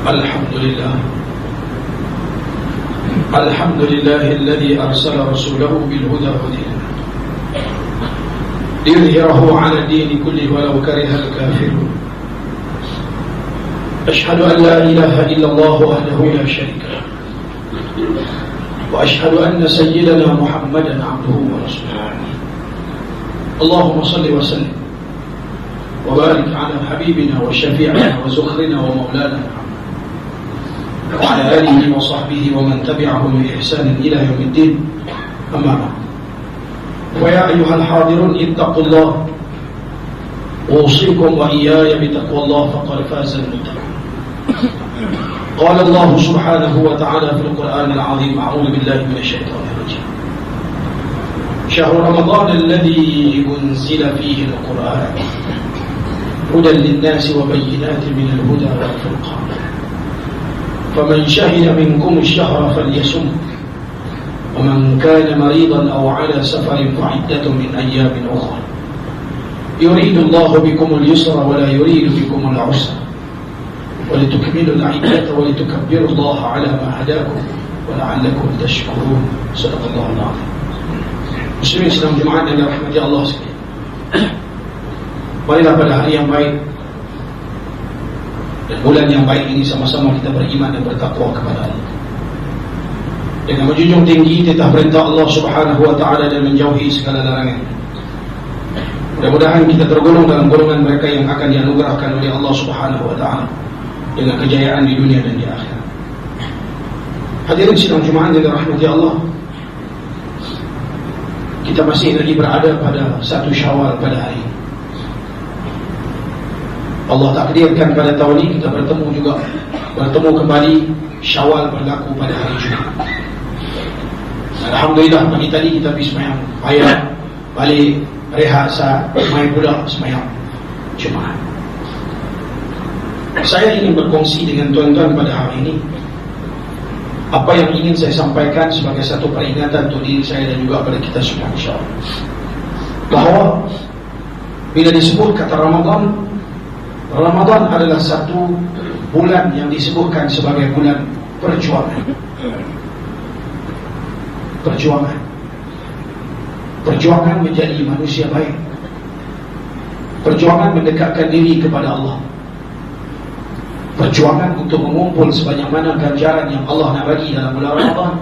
الحمد لله الذي أرسل رسوله بالهدى ودين ليظهره على الدين كله ولو كره الكافرون. أشهد أن لا إله إلا الله وحده لا شريك له، وأشهد أن سيدنا محمدا عبده ورسوله. اللهم صل وسلم وبارك على حبيبنا وشفيعنا وزخرنا ومولانا وعلى آله وصحبه ومن تبعهم بإحسان إلى يوم الدين. أما بعد، ويا أيها الحاضرون اتقوا الله، أوصيكم وإياي بتقوى الله فقد فاز المتقون. قال الله سبحانه وتعالى في القرآن العظيم: أعوذ بالله من الشيطان الرجيم. شهر رمضان الذي أنزل فيه القرآن هدى للناس وبينات من الهدى والفرقان، فمن شهد منكم الشهر فليصم، ومن كان مريضا أو على سفر فعدة من أيام أخرى، يريد الله بكم اليسر ولا يريد بكم العسر، ولتكملوا العدة ولتكبروا الله على ما هداكم ولعلكم تشكرون. صدق الله العظيم. Muslimin sedang Jumaat yang dirahmati Allah sekalian, marilah pada hari yang baik dan bulan yang baik ini sama-sama kita beriman dan bertakwa kepada Allah, dengan menjunjung tinggi titah perintah Allah Subhanahu wa taala dan menjauhi segala larangan. Mudah-mudahan kita tergolong dalam golongan mereka yang akan dianugerahkan oleh Allah Subhanahu wa taala dengan kejayaan di dunia dan di akhirat. Hadirin sidang Jumaat yang dirahmati Allah, kita masih lagi berada pada 1 Syawal pada hari ini. Allah takdirkan pada tahun ini kita bertemu kembali. Syawal berlaku pada hari Jumaat. Alhamdulillah, pagi tadi kita pergi semayang ayat, balik rehat saat main pula semayang Jumaat. Saya ingin berkongsi dengan tuan-tuan pada hari ini apa yang ingin saya sampaikan sebagai satu peringatan untuk diri saya dan juga pada kita semua, insyaAllah, bahawa bila disebut kata Ramadan adalah satu bulan yang disebutkan sebagai bulan perjuangan. Perjuangan menjadi manusia baik, perjuangan mendekatkan diri kepada Allah, perjuangan untuk mengumpul sebanyak mana ganjaran yang Allah nak bagi dalam bulan Ramadan,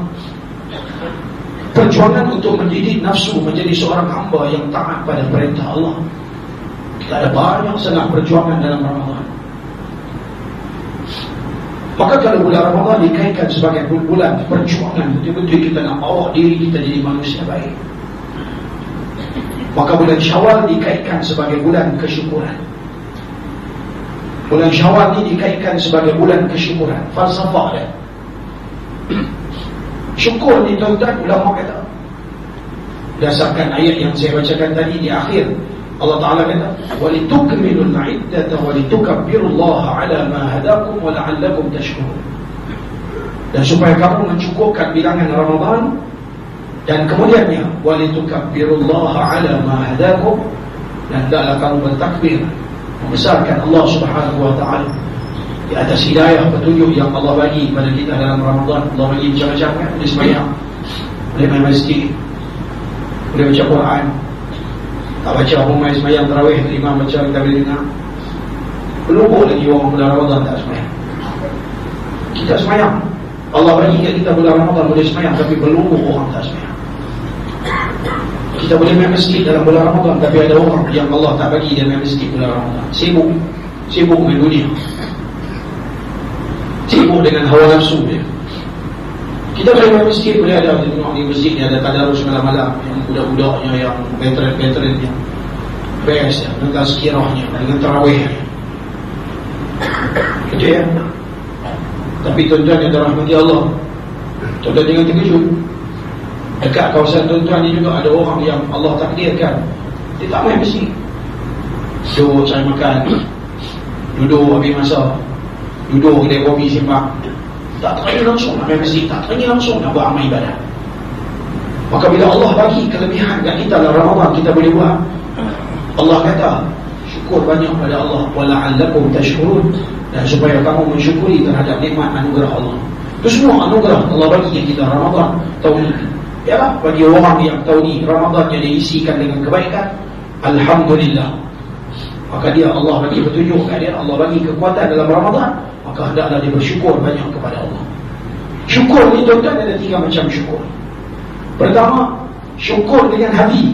perjuangan untuk mendidik nafsu menjadi seorang hamba yang taat pada perintah Allah. Kita ada banyak sangat perjuangan dalam Ramadan. Maka kalau bulan Ramadan dikaitkan sebagai bulan perjuangan, betul-betul kita nak bawa diri kita jadi manusia baik, maka bulan Syawal dikaitkan sebagai bulan kesyukuran. Bulan Syawal ini dikaitkan sebagai bulan kesyukuran. Falsafah dia, syukur ni tuan-tuan, ulama kata, berdasarkan ayat yang saya bacakan tadi di akhir, Allah Ta'ala kata, وَلِتُكْمِلُوا الْعِدَّةَ وَلِتُكَبِّرُوا اللَّهَ عَلَى مَا هَدَاكُمْ وَلَعَلَّكُمْ تَشْكُرُونَ. Dan supaya kamu mencukupkan bilangan Ramadan, dan kemudiannya وَلِتُكَبِّرُوا اللَّهَ عَلى مَا هَدَاكُمْ, dan hendaklah kamu bertakbir, membesarkan Allah Subhanahu wa ta'ala di atas hidayah petunjuk yang Allah bagi kepada kita dalam Ramadan. Allah bagi macam-macam kan, boleh sembahyang, boleh main masjid, boleh baca Quran. Tak baca orang main sembahyang tarawih, imam baca kita boleh dengar. Berlumpur lagi orang bulan Ramadan tak sembahyang. Kita sembahyang, Allah bagi kat kita bulan Ramadan boleh sembahyang, tapi berlumpur orang tak sembahyang. Kita boleh main masjid dalam bulan Ramadan, tapi ada orang yang Allah tak bagi dia main masjid bulan Ramadan. Sibuk main dunia, sibuk dengan hawa nafsu dia. Kita boleh main masjid, boleh ada tengok di masjid ni ada tadarus malam-malam, yang budak-budaknya, yang veteran-veterannya best ya, dengan tazkirahnya, dengan tarawihnya. Betul ya? Tapi tuan-tuan yang dirahmati Allah, tuan-tuan jangan terkejut. Dekat kawasan tuan-tuan ni juga ada orang yang Allah takdirkan dia tak main masjid, duduk cari makan, duduk habis masa, duduk kedai kopi sembang, tak teringin langsung nak main masjid, tak teringin langsung nak buat amal ibadah. Maka bila Allah bagi kelebihan kat kita dalam Ramadan, kita boleh buat. Allah kata syukur banyak pada Allah, wala'allakum tashkurun, dan supaya kamu mensyukuri terhadap nikmat anugerah Allah. Itu semua anugerah Allah bagi kita Ramadan tahun ini. Ya, bagi orang yang tahun ini Ramadan yang diisikan dengan kebaikan, alhamdulillah. Maka dia Allah bagi petunjuk kepada dia, Allah bagi kekuatan dalam Ramadan, maka hendaklah dia bersyukur banyak kepada Allah. Syukur ni tuan-tuan ada 3 macam syukur. Pertama, syukur dengan hati.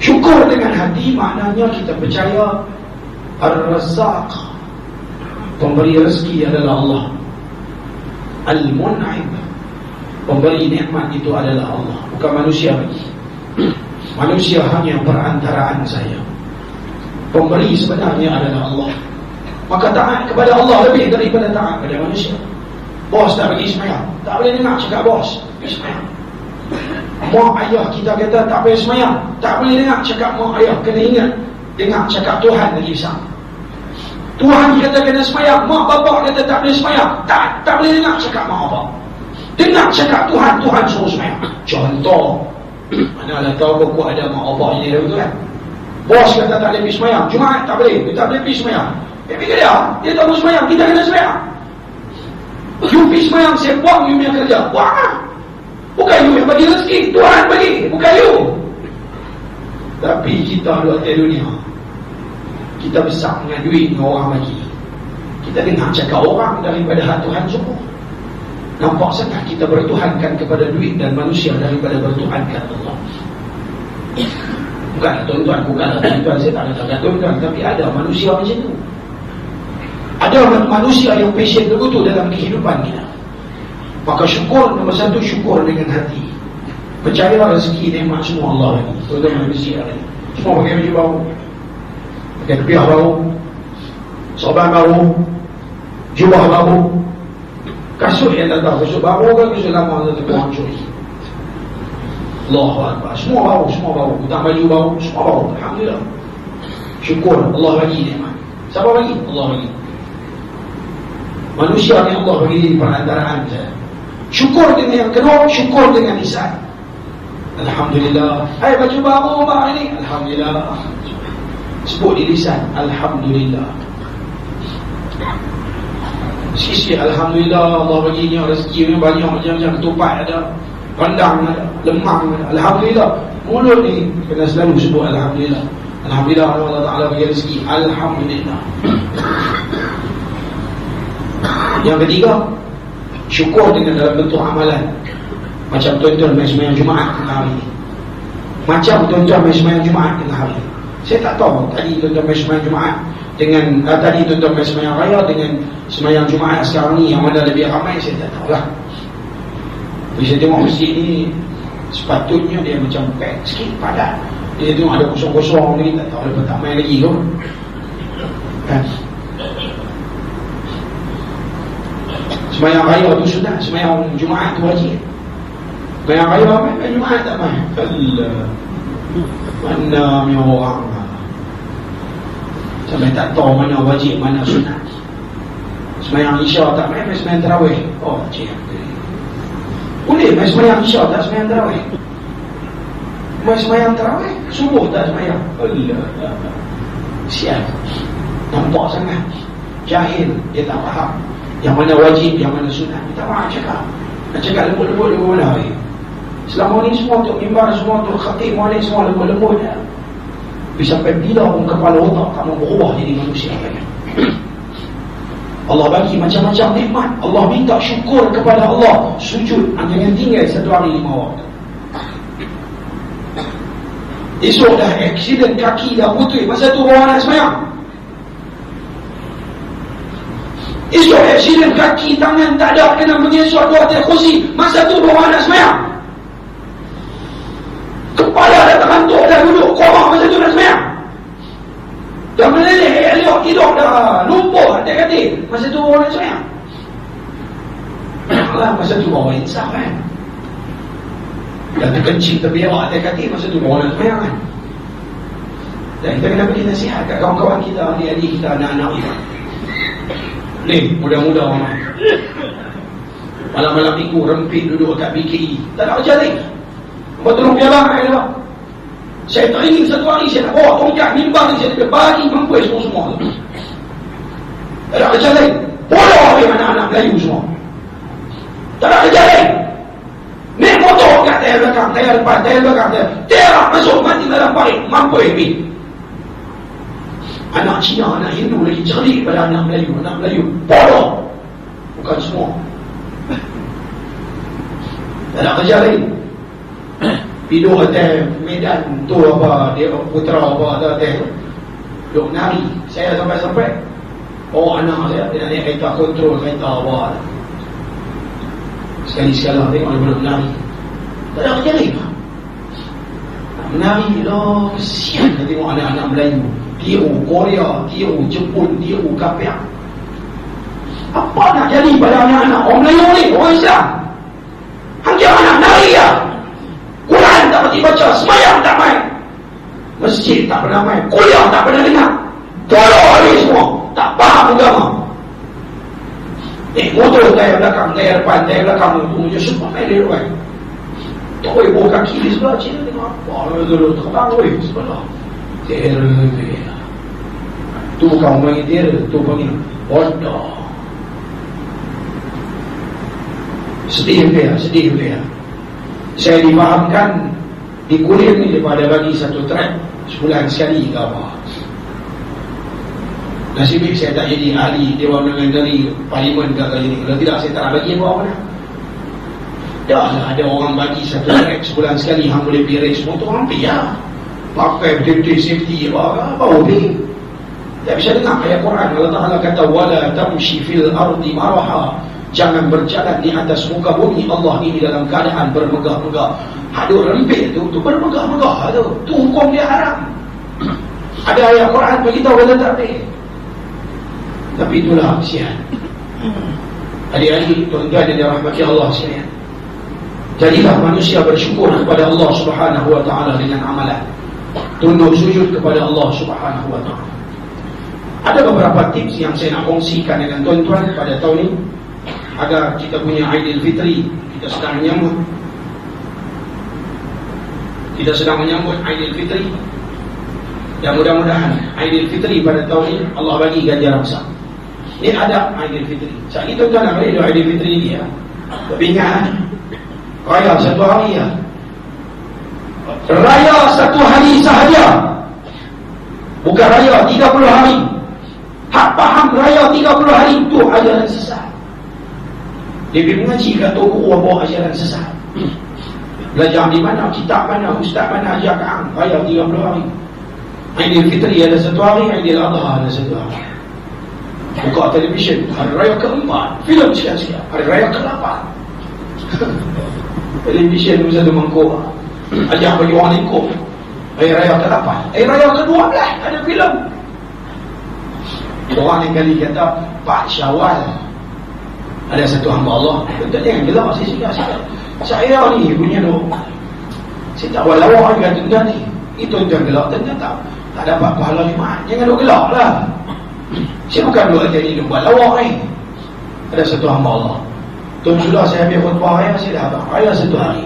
Syukur dengan hati maknanya kita percaya Ar-Razzaq, pemberi rezeki adalah Allah. Al-Mun'im, pemberi nikmat itu adalah Allah, bukan manusia lagi. Manusia hanya perantaraan saya. Pemberi sebenarnya adalah Allah. Maka taat kepada Allah lebih daripada taat kepada manusia. Bos tak bagi semayang, tak boleh dengar cakap bos pergi semayang. Mak ayah kita kata tak boleh semayang, tak boleh dengar cakap mak ayah. Kena ingat dengar cakap Tuhan lagi besar. Tuhan kata kena semayang, mak bapak kata tak boleh semayang, tak boleh dengar cakap mak bapak. Dengar cakap Tuhan, Tuhan suruh semayang. Contoh, manalah tahu kau ada mak bapak ini betul kan? Bos kata tak boleh pergi semayang, Jumaat tak boleh, tak boleh pergi semayang. Fikir dia tak boleh semayang, kita kena semayang. You pergi semayang, saya buang you punya kerja. Buang. Bukan you yang bagi rezeki, Tuhan bagi, bukan you. Tapi kita duduk atas dunia, kita besar dengan duit dengan orang bagi. Kita dengar cakap orang daripada hak Tuhan suruh. Nampak sangat kita bertuhankan kepada duit dan manusia daripada bertuhankan Allah. Bukan tuan-tuan, bukanlah tuan-tuan, saya tak kata tuan-tuan, tapi ada manusia macam tu. Ada manusia yang passion begitu dalam kehidupan kita. Maka syukur, nombor 1, syukur dengan hati. Percaya rezeki nikmat semua Allah lagi. Tuan-tuan manusia lagi. Semua pakai baju baru, pakai kepiah baru, sorban baru, jubah baru, kasut yang tak tahu kasut baru kan, kasut lama tu terbuang curi. Allahu Akbar. Semua baru, semua baru. Hutang baju baru, semua baru. Alhamdulillah. Syukur Allah bagi nikmat. Siapa bagi? Allah bagi. Manusia ni Allah bagi di perantaraan saja. Syukur dengan yang kedua, syukur dengan lisan. Alhamdulillah. Hai baju baru mak ni. Alhamdulillah. Sebut di lisan. Alhamdulillah. Sikit-sikit Alhamdulillah. Allah baginya rezeki ni banyak, macam-macam ketupat ada, rendang ada, lemang ada. Alhamdulillah. Mulut ni kena selalu sebut Alhamdulillah. Alhamdulillah Allah Ta'ala bagi rezeki. Alhamdulillah. Yang ketiga, syukur dengan dalam bentuk amalan. Macam tuan-tuan main sembahyang Jumaat tengah hari ni. Macam tuan-tuan main sembahyang Jumaat tengah hari ni. Saya tak tahu tadi tuan-tuan main sembahyang Jumaat dengan tadi tuan-tuan main sembahyang raya dengan sembahyang Jumaat sekarang ni, yang mana lebih ramai saya tak tahulah. Tapi saya tengok masjid ni sepatutnya dia macam pack sikit, padat. Dia tengok ada kosong-kosong ni, tak tahu lepas tak main lagi tu kan. Sembahyang raya tu sunat, sembahyang Jumaat tu wajib. Sembahyang raya main Jumaat tak main. Allah, mana punya orang sampai tak tahu mana wajib, mana sunat. Sembahyang Isya tak main, sembahyang tarawih. Oh cik, boleh main sembahyang Isya tak sembahyang tarawih. Main sembahyang tarawih subuh tak sembahyang. Allah, siap. Nampak sangat jahil, dia tak faham yang mana wajib, yang mana sunat. Kita faham cakap, nak cakap lembut-lembut mana hari. Selama ni semua untuk mimbar, semua untuk khatib malik, semua lembut-lembut ya. Tapi sampai bila pun kepala otak kamu berubah jadi manusia kan? Allah bagi macam-macam nikmat, Allah minta syukur kepada Allah. Sujud, jangan tinggal 1 hari 5 waktu. Esok dah aksiden kaki dah putih, masa tu bawa nak semayang. Esok aksiden kaki, tangan tak ada, kena mengesok 2 atas kursi, masa tu bawa nak semayang. Kepala dah terhantuk, dah duduk korang, masa tu nak semayang. Dah meleleh, elok tidur dah, lumpuh atas katil, masa tu bawa nak semayang. Alah, masa tu bawa insaf kan. Dah terkencing, terberak atas katil, masa tu bawa nak semayang kan. Dan kita kena beri nasihat kat kawan-kawan kita, adik-adik kita, anak-anak kita. Ni, muda-muda orang malam-malam minggu rempit duduk kat BKI, tak nak kerja lagi. Betul piala kan dia. Saya teringin 1 hari saya nak bawa tongkat mimbar ni, saya bagi mampus semua tu. Tak ada kerja lain. Bodoh anak-anak Melayu semua. Tak ada kerja lain. Naik motor kat tayar belakang, tayar depan, tayar belakang, tayar masuk mati dalam parit. Mampu habis. Anak Cina, anak Hindu lagi cerdik pada anak Melayu. Anak Melayu bodoh. Bukan semua. Tak ada kerja lain. Hidup atas Medan tu apa, dia putra apa atas duk nari. Saya sampai-sampai anak saya dia naik kereta kontrol, kereta apa. Sekali-sekala tengok dia duk nari. Tak ada kerja lain. Menari lah, kesian dia tengok anak-anak Melayu tiru Korea, tiru Jepun, tiru Kapiak. Apa nak jadi pada anak-anak orang Melayu ni, orang Islam? Hangga anak nari ya. Quran tak pernah baca, semayang tak main, masjid tak pernah main, kuliah tak pernah dengar. Tolong habis semua, tak faham agama. Motor tayar belakang, tayar depan, tayar belakang, punya semua main dia luar. Tak boleh bawa kaki di sebelah Cina, tengok apa dulu terbang boleh sebelah. Terror. Tu bukan orang terror, tu panggil bodoh. Sedih dia. Saya difahamkan di kuliah ni daripada bagi satu track sebulan sekali ke apa. Nasib baik saya tak jadi ahli Dewan Undangan dari Parlimen ke kali ni. Kalau tidak saya tak nak bagi apa mana. Dah lah ada orang bagi satu track sebulan sekali, hang boleh pergi semua tu orang pergi lah. Pakai betul-betul safety apa boleh. Tak bisa dengar ayat Quran. Allah Ta'ala kata wala tamshi fil ardi maraha. Jangan berjalan di atas muka bumi Allah ini dalam keadaan bermegah-megah. Ada rempit tu bermegah-megah tu. Tu hukum dia haram. Ada ayat Quran beritahu kata tak boleh. Tapi itulah kesian. Adik-adik, tuan-tuan dan dirahmati Allah sekalian. Jadilah manusia bersyukur kepada Allah Subhanahu wa taala dengan amalan. Tunduk sujud kepada Allah Subhanahu wa taala. Ada beberapa tips yang saya nak kongsikan dengan tuan-tuan pada tahun ini agar kita punya Aidilfitri, kita sedang menyambut Aidilfitri, dan mudah-mudahan Aidilfitri pada tahun ini Allah bagi ganjaran besar. Ini ada Aidilfitri. Saat ini tuan-tuan nak beri Aidilfitri ini ya. Tapi ingat, raya satu hari ya. Raya satu hari sahaja, bukan raya 30 hari. Hak faham raya 30 hari itu ajaran sesat. Dia pergi mengaji kat toko bawa ajaran sesat. Belajar di mana, kitab mana, ustaz mana ajar kat raya 30 hari. Aidilfitri ada satu hari, Aidiladha ada satu hari. Buka televisyen, hari raya keempat, filem sikit-sikit. Hari raya ke-8, televisyen pun satu mangkuk. Ajar bagi orang ikut. Hari raya ke-8, hari raya ke-12 ada filem. Orang yang kali kata Pak Syawal ada satu hamba Allah. Betul jangan gelap saya saya ni punya tu. Saya tak buat lawak juga tuan-tuan ni. Itu tuan gelap ternyata tak dapat pahala Jumaat. Jangan duk gelap lah. Saya bukan duk jadi duk buat lawak ni. Ada satu hamba Allah. Tuan sudah saya ambil khutbah raya, saya dah abang raya satu hari.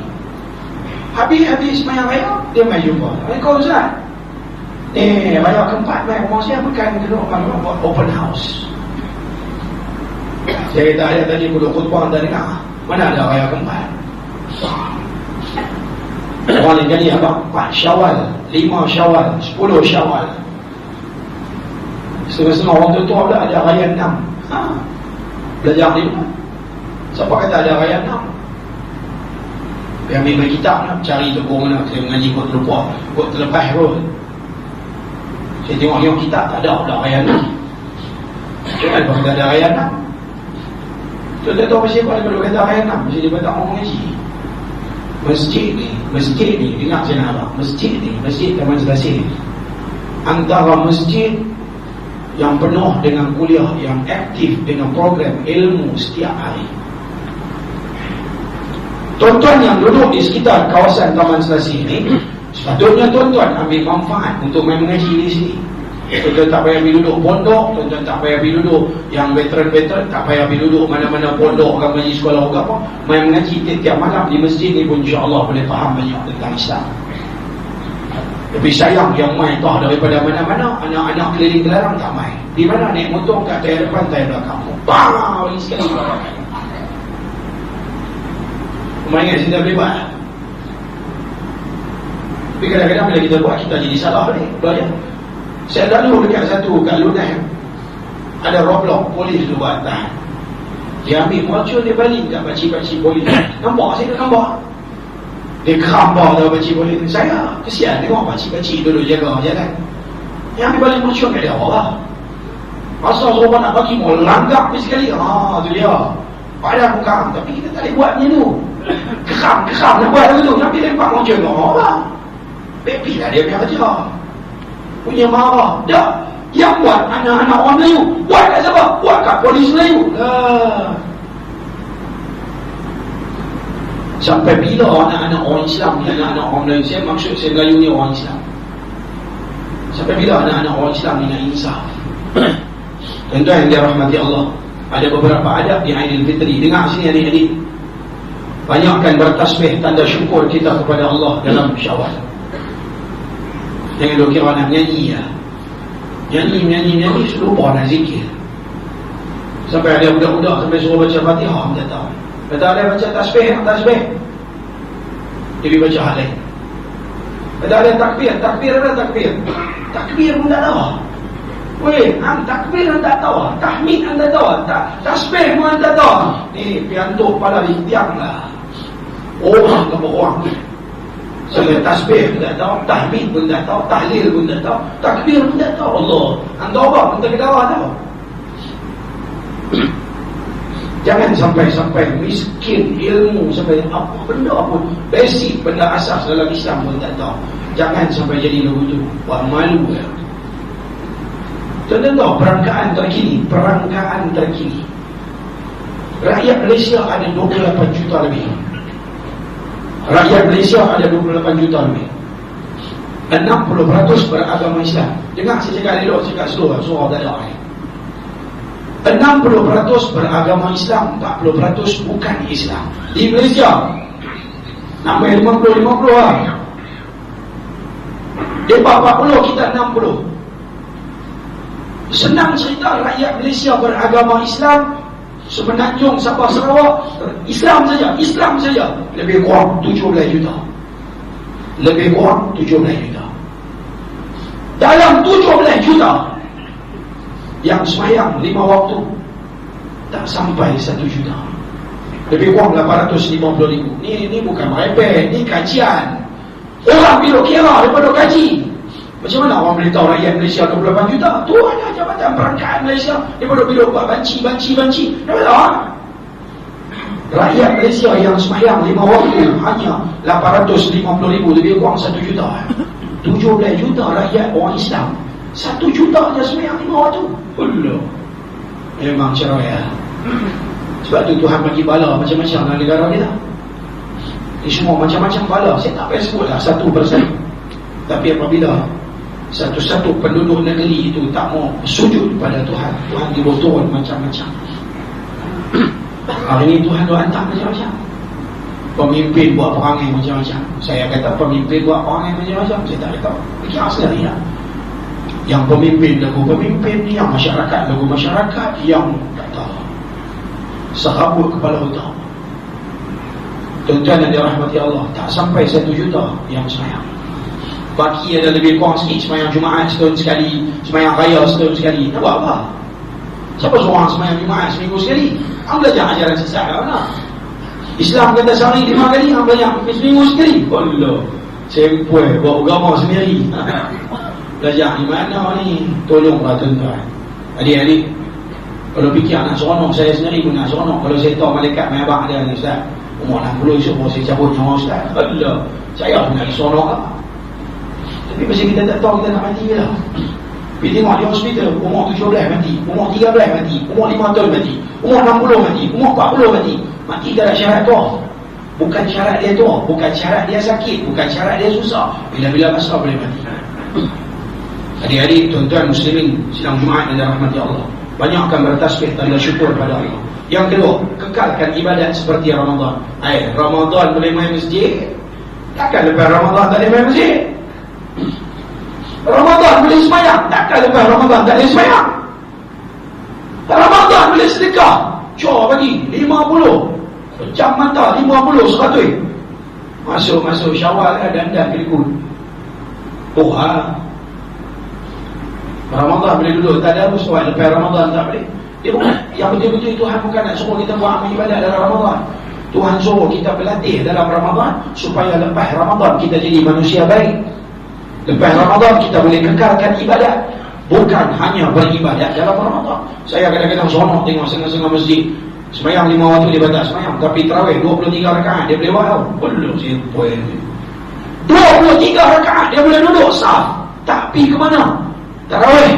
Habis semayang raya, dia main jumpa. Assalamualaikum Ustaz. Raya keempat main rumah saya bukan duduk buat open house. Saya kata ayat tadi duduk khutbah anda dengar. Mana ada raya keempat? Orang yang jadi apa? 4 Syawal, 5 Syawal, 10 Syawal. Setengah-setengah orang tua pula ada raya 6. Belajar di mana? Siapa kata ada raya 6? Dia ambil kitab nak cari toko mana saya mengaji kot terlepas pun. Saya tengok kitab tak ada raya 6. Jangan kata ada raya 6. Tu tak tahu pasal apa kalau kata raya 6. Mesti dia tak mau mengaji. Masjid ni dengar saya nak abang. Masjid Taman Selasih antara masjid yang penuh dengan kuliah, yang aktif dengan program ilmu setiap hari. Tuan-tuan yang duduk di sekitar kawasan Taman Selasih ini, sepatutnya tuan-tuan ambil manfaat untuk main mengaji di sini. Tuan-tuan tak payah pergi duduk pondok, tuan-tuan tak payah pergi duduk yang veteran-veteran, tak payah pergi duduk mana-mana pondok orang mengaji sekolah ke apa. Main mengaji tiap-tiap malam di masjid ni pun insya-Allah boleh faham banyak tentang Islam. Tapi sayang yang main tah daripada mana-mana, anak-anak keliling gelarang tak main. Di mana naik motor kat tayar depan, tayar belakang. Bang, ini sekali. Mainkan kita boleh buat. Tapi kadang-kadang bila kita buat, kita jadi salah ni. Belajar. Saya lalu dekat satu kat Lunai, ada roadblock, polis tu buat tahan. Dia ambil motor, dia baling kat pakcik-pakcik polis. Nampak saya kat gambar. Dia kerambar dah pakcik polis. Saya kesian tengok pakcik-pakcik dulu jaga jalan. Yang ambil baling motor kat dia orang. Asal seorang nak bagi mau langgap ni sekali. Tu dia. Padahal bukan. Tapi kita tak boleh buat macam tu. Keram nak buat macam tu. Tapi lempar motor kat orang. Baby lah dia punya kerja. Punya marah. Dah. Yang buat anak-anak orang Melayu. Buat kat siapa? Buat kat polis Melayu. Sampai bila anak-anak orang Islam ni, anak-anak orang Melayu, saya maksud saya Melayu ni orang Islam. Sampai bila anak-anak orang Islam ni nak insaf? Tuan-tuan yang dirahmati Allah, ada beberapa adab di Aidilfitri. Dengar sini adik-adik. Banyakkan bertasbih tanda syukur kita kepada Allah dalam Syawal. Jangan duk kira nak nyanyi lah. Nyanyi lupa nak zikir. Sampai ada budak-budak sampai suruh baca Fatihah, tak tahu. Kata ada baca tasbih. Dia baca hal lain. Kata ada takbir ada takbir. Takbir pun tak tahu. Weh, takbir pun tak tahu. Tahmid pun tak tahu. Tasbih pun tak tahu. Ni piantuk pada di tiang lah. Orang ke orang. Saya tasbih pun tak tahu, tahmid pun tak tahu, tahlil pun tak tahu, takbir pun tak tahu. Allah, anda apa pun tak ketawa tahu. Jangan sampai miskin ilmu sampai apa benda pun basic, benda asas dalam Islam pun tak tahu. Jangan sampai jadi begitu. Buat malu ya. Contoh tahu perangkaan terkini. Rakyat Malaysia ada 28 juta lebih. Rakyat Malaysia ada 28 juta lebih. 60% beragama Islam. Dengar saya cakap elok, cakap slow, suara tak ada. 60% beragama Islam, 40% bukan Islam. Di Malaysia nampak 50-50 lah. Dia 40, kita 60. Senang cerita, rakyat Malaysia beragama Islam Semenanjung, Sabah, Sarawak, Islam saja lebih kurang 17 juta. Dalam 17 juta yang semayang 5 waktu tak sampai 1 juta. Lebih kurang 850,000. Ni bukan merepek, ni kajian. Orang bila kira daripada kaji. Macam mana orang boleh tahu rakyat Malaysia 28 juta? Tu hanya Jabatan Perangkaan Malaysia. Dia bila buat banci. Rakyat Malaysia yang semayang 5 waktu hanya 850,000, lebih kurang 1 juta. 17 juta rakyat orang Islam, 1 juta je semayang 5 waktu. Allah, memang cerai ya. Sebab tu Tuhan bagi bala macam-macam dalam negara kita. Ini semua macam-macam bala. Saya tak payah sebut lah satu persatu. Tapi apabila satu-satu penduduk negeri itu tak mau sujud pada Tuhan, Tuhan dibotorkan macam-macam. Hari ini Tuhan hantar macam-macam. Pemimpin buat perangai macam-macam. Saya kata pemimpin buat perangai macam-macam, saya tak tahu. Fikir sendiri lah. Yang pemimpin lagu pemimpin, yang masyarakat lagu masyarakat, yang tak tahu. Serabut kepala otak. Tuan-tuan yang dirahmati Allah, tak sampai 1 juta yang semayang. Baki ada lebih kurang sikit, semayang Jumaat setahun sekali, semayang raya setahun sekali. Nak buat apa? Siapa seorang semayang Jumaat seminggu sekali? Hang belajar ajaran sesat kat mana? Islam kata sehari 5 kali, hang belajar seminggu sekali. Allah, sempoi buat agama sendiri. Belajar di mana ni? Tolonglah tuan-tuan. Adik-adik, kalau fikir nak seronok, saya sendiri pun nak seronok. Kalau saya tahu malaikat main abang ada ni Ustaz, umur 60 esok baru saya cabut nyawa Ustaz. Allah, saya pun nak seronok lah. Tapi pasal kita tak tahu, kita nak mati ke lah. Pergi tengok di hospital, umur 17 mati, umur 13 mati, umur 5 tahun mati, umur 60 mati, umur 40 mati. Mati tak ada syarat tu. Bukan syarat dia tu, bukan syarat dia sakit, bukan syarat dia susah. Bila-bila masa boleh mati. Adik-adik, tuan-tuan muslimin sidang Jumaat dan rahmati Allah, banyakkan bertasbih tanda syukur pada Allah. Yang kedua, kekalkan ibadat seperti Ramadan. Ramadan boleh main masjid, takkan lepas Ramadan tak boleh main masjid. Ramadan boleh sembahyang, takkan lepas Ramadan tak boleh sembahyang. Ramadan boleh sedekah, cua bagi 50, pecah mata 50, 100. Masuk Syawal dandan berikut. Ramadan boleh duduk tak ada soal, lepas Ramadan tak boleh. Dia bukan, yang betul-betul Tuhan bukan nak suruh kita buat amal ibadat dalam Ramadan. Tuhan suruh kita berlatih dalam Ramadan supaya lepas Ramadan kita jadi manusia baik. Lepas Ramadan kita boleh kekalkan ibadat, bukan hanya beribadat dalam Ramadan. Saya kadang-kadang seronok tengok setengah-setengah masjid sembahyang 5 waktu dia batal sembahyang, tapi tarawih 23 rakaat dia boleh buat tau. Belum sepoi 23 rakaat dia boleh duduk saf, tak pi ke mana tarawih.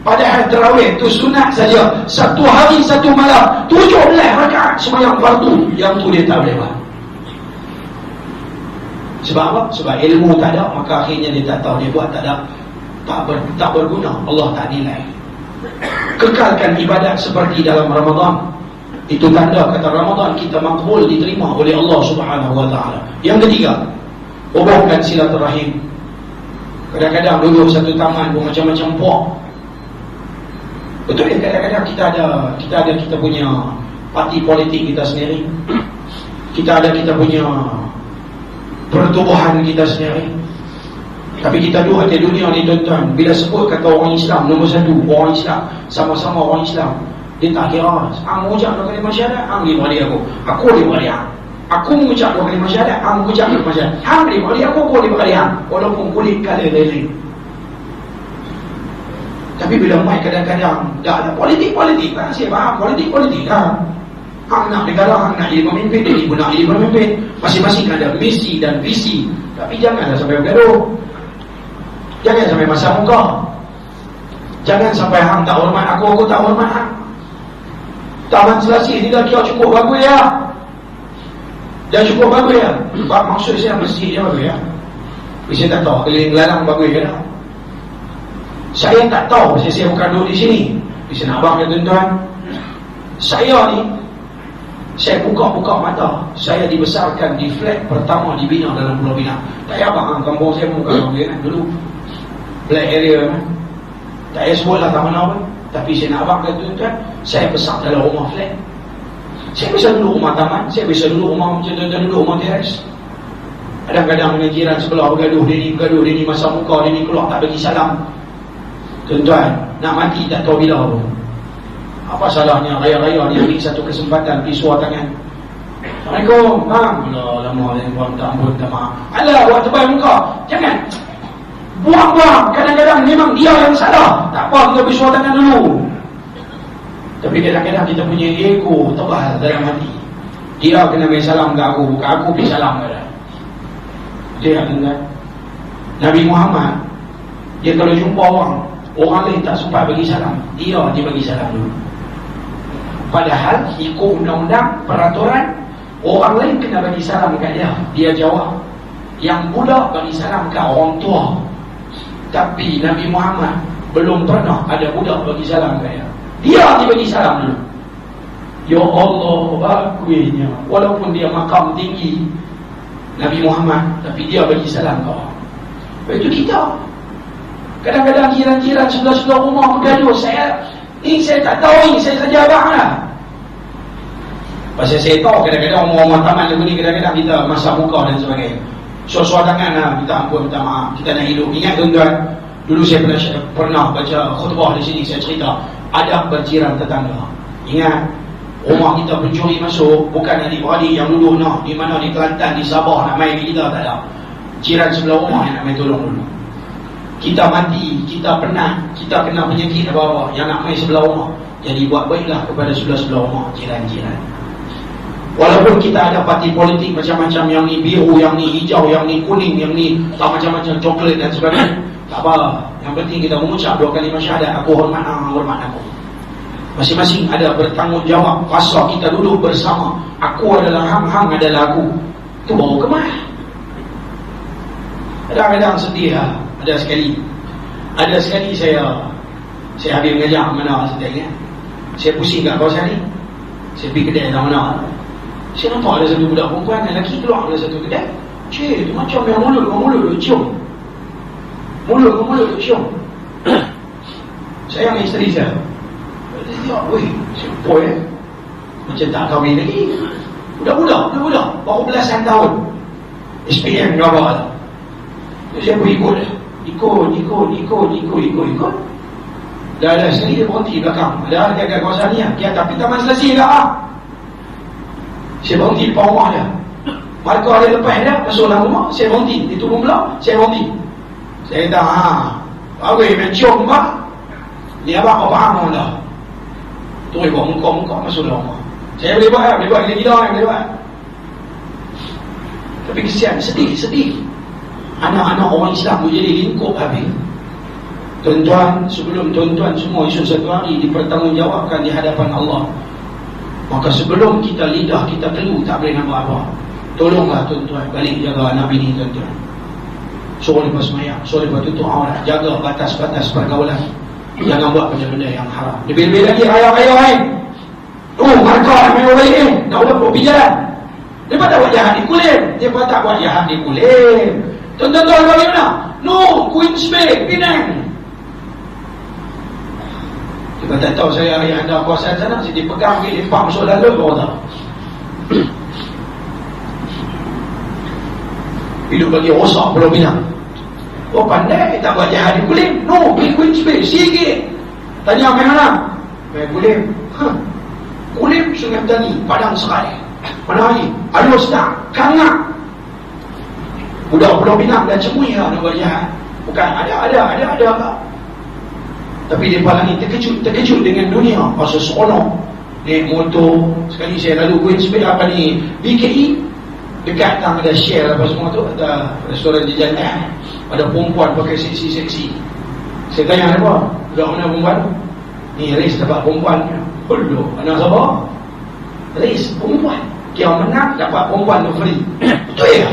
Padahal tarawih tu sunat saja, satu hari satu malam 17 rakaat sembahyang fardu, yang tu dia tak boleh buat. Sebab apa? Sebab ilmu tak ada, maka akhirnya dia tak tahu, dia buat tak ada, tak berguna, Allah tak nilai. Kekalkan ibadat seperti dalam Ramadan. Itu tanda kata Ramadan kita makbul, diterima oleh Allah Subhanahu wa taala. Yang ketiga, hubungkan silaturahim. Kadang-kadang duduk satu taman pun macam-macam puak. Betul ya, kadang-kadang kita ada kita punya parti politik kita sendiri. Kita punya pertubuhan kita sendiri. Tapi kita dua di dunia ni tuan-tuan, bila sebut kata orang Islam, nombor satu orang Islam, sama-sama orang Islam, dia tak kira hang ucap dua kalimah syahadat, hang lima dia aku lima dia. Aku mengucap dua kalimah syahadat, hang mengucap dua kalimah syahadat, hang lima dia, aku lima dia, walaupun kulit kala lele. Tapi bila mai kadang-kadang dah ada politik kan, saya faham politik kan. Hang nak negara, hang nak jadi pemimpin, dia pun nak jadi pemimpin. Masing-masing ada misi dan visi. Tapi janganlah sampai bergaduh. Jangan sampai masa muka. Jangan sampai hang tak hormat aku tak hormat hang. Taman Selasih ni dah kira cukup bagus ya. Dah cukup bagus ya. Maksud saya masjid dia bagus ya. Saya tak tahu keliling Lalang bagus ke tak. Saya tak tahu, saya bukan duduk di sini. Di sana abang ya tuan-tuan. Saya ni, saya buka-buka mata. Saya dibesarkan di flat pertama dibina dalam Pulau Pinang. Tak payah abang, kampung saya pun bukan orang dulu. Flat area kan. Tak payah sebutlah tak mana pun. Tapi saya nak abang kata tuan-tuan, saya besar dalam rumah flat. Saya bisa duduk rumah taman, saya bisa duduk rumah macam tuan-tuan duduk rumah teres. Kadang-kadang dengan jiran sebelah bergaduh, dia ni masa muka, dia ni keluar tak bagi salam. Tuan-tuan, nak mati tak tahu bila pun. Apa salahnya raya-raya ni ambil satu kesempatan pergi suar tangan. Assalamualaikum, bang. Lama yang buang tak ampun, tak maaf. Alah, buat tebal muka. Jangan. Buang-buang. Kadang-kadang memang dia yang salah. Tak apa, kita pergi suar tangan dulu. Tapi kadang-kadang kita punya ego tebal dalam hati. Dia kena bagi salam ke aku, bukan aku bagi salam ke dia. Dia kan? Nabi Muhammad, dia kalau jumpa orang lain tak sempat bagi salam, dia bagi salam dulu. Padahal ikut undang-undang peraturan, orang lain kena bagi salam kat dia jawab. Yang budak bagi salam kat orang tua. Tapi Nabi Muhammad belum pernah ada budak bagi salam kat dia bagi salam dulu. Ya Allah, bagusnya walaupun dia makam tinggi Nabi Muhammad, tapi dia bagi salam kat orang. Itu kita. Kadang-kadang jiran-jiran sebelah-sebelah rumah bergaduh. Saya tak tahu ni, saya saja abang lah. Pasal saya tahu kadang-kadang orang-orang taman lagu ni, kadang-kadang kita masak muka dan sebagainya. Suar-suar tangan lah, minta ampun, minta maaf, kita nak hidup. Ingat tuan-tuan, dulu saya pernah baca khutbah di sini, saya cerita adab berjiran tetangga. Ingat, rumah kita pencuri masuk, bukan adik-beradik yang duduk nak di mana, di Kelantan, di Sabah nak main kita, tak ada. Jiran sebelah rumah yang nak main tolong dulu. Kita mati, kita penat, kita kena penyakit apa-apa yang nak main sebelah rumah. Jadi buat baiklah kepada sebelah-sebelah rumah, jiran-jiran. Walaupun kita ada parti politik macam-macam, yang ni biru, yang ni hijau, yang ni kuning, yang ni tak macam-macam coklat dan sebagainya, tak apa. Yang penting kita mengucap dua kalimah syahadat, aku hormat aku. Masing-masing ada bertanggungjawab. Masa kita duduk bersama, aku adalah hang adalah aku, itu baru kemah. Kadang-kadang sedih lah. Ada sekali saya habis mengajar mana saya ingat. Saya pusing kat kawasan ni. Saya pergi kedai tak mana. Saya nampak ada satu budak perempuan dan lelaki keluar dari satu kedai. Cik, tu macam yang mulut cium. Mulut ke mulut cium. Saya dengan isteri saya. Dia tengok, weh, sepoi macam tak kahwin lagi. Budak-budak, baru belasan tahun. SPM ke apa tu. Saya pun ikut dah. Ikut. Dah sekali dia berhenti belakang. Ada dekat kawasan ni, dia tapi Taman Selasi tak ah. Saya berhenti depan rumah dia. Markah dia lepas dia, masuk dalam rumah, saya berhenti. Dia turun pula, saya berhenti. Saya kata, awet mencium pak. Ni abang apa faham orang dah. Terus buat muka-muka masuk dalam rumah. Saya boleh buat gila-gila yang boleh buat. Tapi kesian, sedih. Anak-anak orang Islam menjadi lingkup habis. Tuan-tuan, sebelum tuan-tuan semua esok satu hari dipertanggungjawabkan di hadapan Allah, maka sebelum kita lidah kita telu tak boleh nak buat apa. Tolonglah tuan-tuan balik jaga anak bini tuan-tuan. Suruh lepas semayang, suruh lepas tutup aurat, jaga batas-batas pergaulan. Jangan buat benda-benda yang haram. Lebih-lebih lagi raya-raya lain. Markah main orang lain nak buat pergi jalan. Dia tak buat jahat di Kulim. Dia tak buat jahat di Kulim. Tuan-tuan bagi mana? No, Queen's Bay, Penang. Dia tak tahu saya ayah anda kuasa sana. Saya dipegang, dia lempak masuk lalu, kau tahu. Hidup bagi rosak Pulau Pinang. Oh pandai, tak buat jahat di Kulim. No, pergi Queen's Bay, sikit. Tanya main mana? Main Kulim. Kulim, Sungai Petani, Padang Serai. Mana lagi? Aduh sedang, Kangak. Budak Pulau Pinang dan cemui lah nak buat jahat. Bukan, ada. Tapi dia paling ni terkejut dengan dunia. Pasal seronok naik motor. Sekali saya lalu Queen's Bay apa ni, BKE. Dekat tang ada share apa semua tu, ada restoran jajanan. Ada perempuan pakai seksi-seksi. Saya tanya apa? Budak mana perempuan? Ni race dapat perempuan. Aduh, anak siapa? Race perempuan. Dia menang dapat perempuan tu free. Betul ya?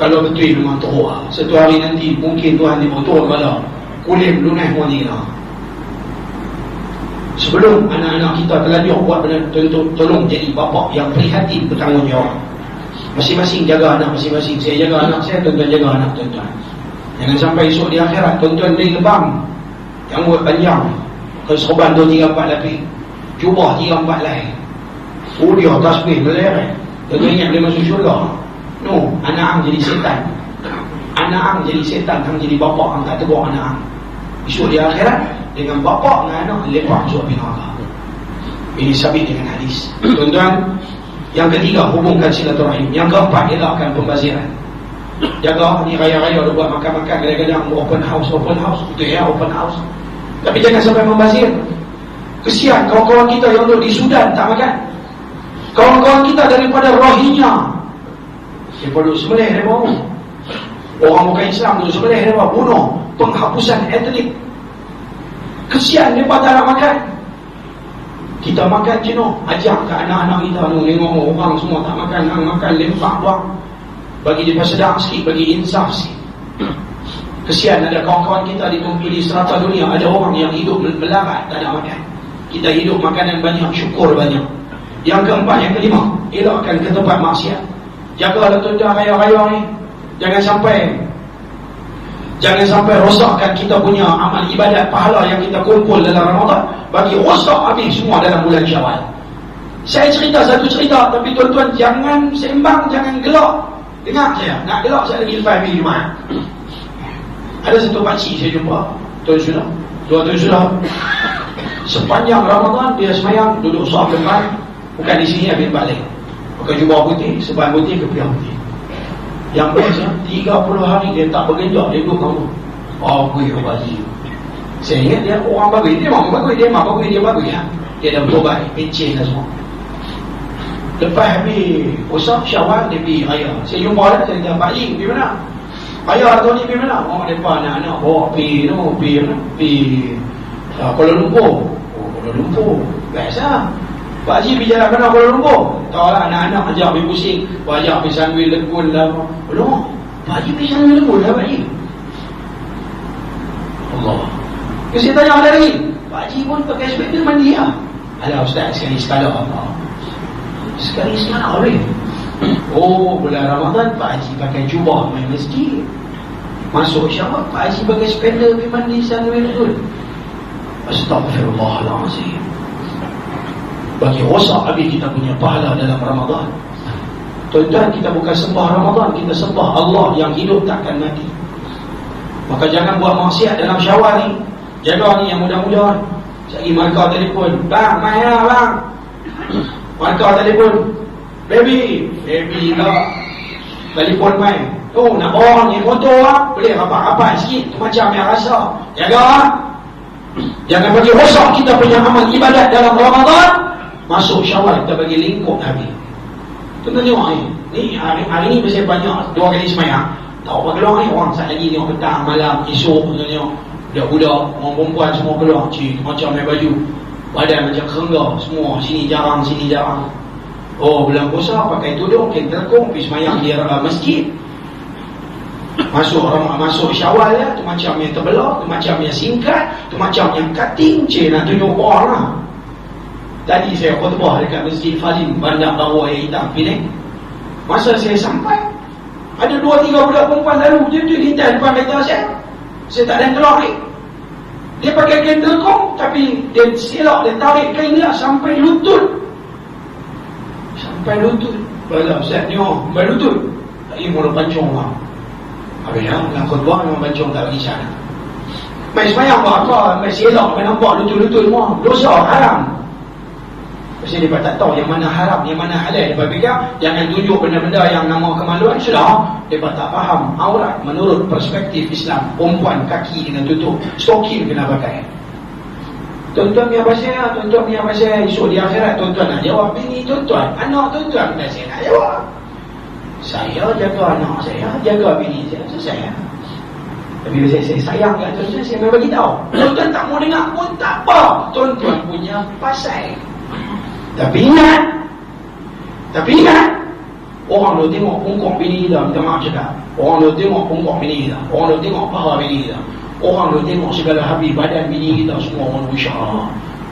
Kalau betul memang teruk. Satu hari nanti mungkin Tuhan dia turun pada Kulim lunas wanita. Sebelum anak-anak kita terlanjur buat benda, tolong jadi bapa yang prihatin, bertanggungjawab. Masing-masing jaga anak masing-masing. Saya jaga anak saya, tuan-tuan jaga anak tuan-tuan. Jangan sampai esok di akhirat tuan-tuan beli lebam yang buat panjang, ke serban 2, 3, 4 lapis, jubah 3, 4 lain, dia tasbih meleret. Tuan-tuan ingat boleh masuk syurga? No, anak ang jadi setan. Anak ang jadi setan, ang jadi bapa ang tak tegur anak ang. Esok di akhirat dengan bapa dengan anak lepak masuk api neraka. Ini sabit dengan hadis. Tuan-tuan, yang ketiga hubungkan silaturahim. Yang keempat elakkan pembaziran. Jaga ni raya-raya dia buat makan-makan, kadang-kadang open house, betul ya, open house. Tapi jangan sampai membazir. Kesian kawan-kawan kita yang duduk di Sudan tak makan. Kawan-kawan kita daripada Rohingya, dia perlu sembelih dia baru. Orang bukan Islam tu sembelih dia baru, bunuh, penghapusan etnik. Kesian dia tak nak makan. Kita makan jenuh, ajak ke anak-anak kita tu, tengok orang semua tak makan, makan lempak buang. Bagi dia sedang sikit, bagi insaf sikit. Kesian ada kawan-kawan kita di serata dunia, ada orang yang hidup melarat tak ada makan. Kita hidup makanan banyak, syukur banyak. Yang keempat, yang kelima, elakkan ke tempat maksiat. Jagalah tuan-tuan raya-raya ni. Jangan sampai rosakkan kita punya amal ibadat pahala yang kita kumpul dalam Ramadan. Bagi rosak habis semua dalam bulan Syawal. Saya cerita satu cerita, tapi tuan-tuan jangan sembang, jangan gelak. Dengar saya, nak gelak saya lagi lepas hari Jumaat. Ada satu pakcik saya jumpa, tuan sudah sepanjang Ramadan dia semayang duduk saf depan, bukan di sini habis balik. Pakai jubah putih, seban putih, kepiah putih. Yang best 30 hari dia tak bergenjak, dia duduk kamu. Bagui bagi. Saya ingat dia orang bagui, dia memang bagui, dia bagui ya. Dia dah berubat, pencen dah semua. Lepas habis usap Syawal, dia pergi raya. Saya jumpa dia, saya kata, Pak Haji, pergi mana? Raya tahun ni pergi mana? Oh, mereka anak-anak bawa pergi Kuala Lumpur. Oh, Kuala Lumpur, best lah. Pak Haji pergi jalan mana Kuala Lumpur? Tahu lah, anak-anak ajak pergi pusing, ajak pergi Sunway Legun lah. Belum, Pak Haji pergi Sunway Legun lah Pak Haji. Allah. Saya tanya ada lagi, Pak Haji pun pakai sepeda mandi lah. Alah Ustaz, sekali-sekala apa? Sekali-sekala boleh. Oh, bulan Ramadan Pak Haji pakai jubah main masjid. Masuk syawal, Pak Haji pakai spender pergi mandi sana betul. Astaghfirullahalazim. Bagi rosak habis kita punya pahala dalam Ramadan. Tuan-tuan, kita bukan sembah Ramadan, kita sembah Allah yang hidup takkan mati. Maka jangan buat maksiat dalam syawal ni. Jaga ni yang muda-muda. Sekali markah telefon, bang, main lah bang. Markah telefon, baby lah. Telefon main. Oh, nak orang ni motor lah, boleh rapat-rapat sikit. Tu macam yang rasa. Jaga lah. Jangan bagi rosak kita punya amal ibadat dalam Ramadan. Masuk syawal kita bagi lingkup habis. Tuan-tuan tengok ni hari ni saya banyak 2 kali semayang. Tahu apa keluar ni orang saat lagi tengok petang, malam, esok. Tuan-tuan tengok budak-budak, orang perempuan semua keluar. Macam main baju, badan macam kerengga semua. Sini jarang, sini jarang. Oh, bulan puasa pakai tudung, kain telekong, pergi semayang di masjid. Masuk syawal ya, tu macam yang terbelah, tu macam yang singkat, tu macam yang cutting, nak tunjuk orang lah. Tadi saya khutbah dekat Masjid Falim, Bandar Baru Air Hitam, Penang. Masa saya sampai, ada 2-3 budak perempuan lalu, dia lintas depan kereta saya. Saya tak ada yang keluar ni. Dia pakai kain telekong, tapi dia selak, dia tarik kain dia sampai lutut. Sampai lutut. Baiklah Ustaz, tengok, sampai lutut. Tak mula pancung lah. Habis ya, dalam khutbah memang pancung tak bagi sana. Main semayang buat apa? Main selak, main nampak lutut-lutut semua. Dosa, haram. Pasal dia tak tahu yang mana haram, yang mana halal. Dia pegang, jangan tunjuk benda-benda yang nama kemaluan. Sudah, dia tak faham aurat menurut perspektif Islam. Perempuan kaki kena tutup, stokin kena pakai. Tuan-tuan punya pasal, tuan-tuan punya pasal. Esok di akhirat, tuan-tuan nak jawab ini, tuan-tuan. Anak tuan-tuan saya nak jawab. Saya jaga anak saya, jaga bini saya, saya. Tapi bila saya sayang kat tuan-tuan, saya memang bagi tahu. Tuan-tuan tak mau dengar pun tak apa. Tuan-tuan punya pasal. Tapi ingat, orang tu tengok pungkok bini kita, minta maaf cakap. Orang tu tengok pungkok bini kita, orang tu tengok paha bini kita, orang tu tengok segala habis badan bini kita, semua orang berusaha.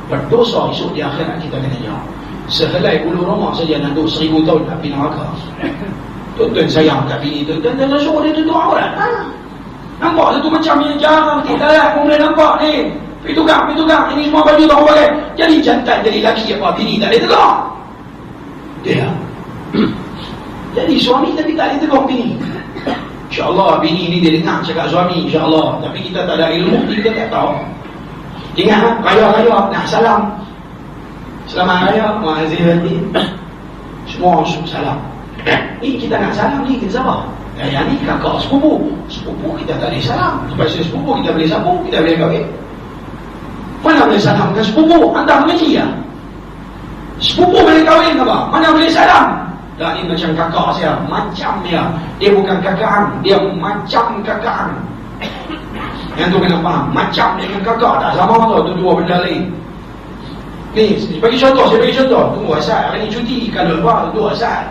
Berdosa esok di akhirat kita kena jawab. Sehelai bulu rumah saja nak duduk 1000 tahun tak pergi neraka. Tuan-tuan sayang kat bini tuan-tuan, dan suruh dia tutup aurat. Nampak tu macam yang jarang kita pun boleh nampak ni. Pergi tukang, ini semua baju tak pakai. Jadi jantan, jadi lelaki apa, bini tak boleh tegur. Dia jadi suami tapi tak boleh tegur bini. InsyaAllah bini ni dia dengar cakap suami, insyaAllah. Tapi kita tak ada ilmu, kita tak tahu. Ingat, raya-raya nak salam. Selamat raya, Ma'azifatin. Semua salam. Ni kita nak salam ni, kita sabar. Yang ni kakak sepupu. Sepupu kita tak boleh salam. Sebab sepupu kita boleh sambung, kita boleh kahwin. Mana boleh salam dengan sepupu? Anda mengaji ya? Sepupu boleh kahwin apa? Mana boleh salam? Dah ini macam kakak saya. Macam dia. Dia bukan kakak, dia macam kakak. Yang tu kena faham. Macam dengan kakak. Tak sama tu. Tu dua benda lain. Ni, bagi contoh. Saya bagi contoh. Tunggu asal. Hari ni cuti. Kalau luar, tu asal.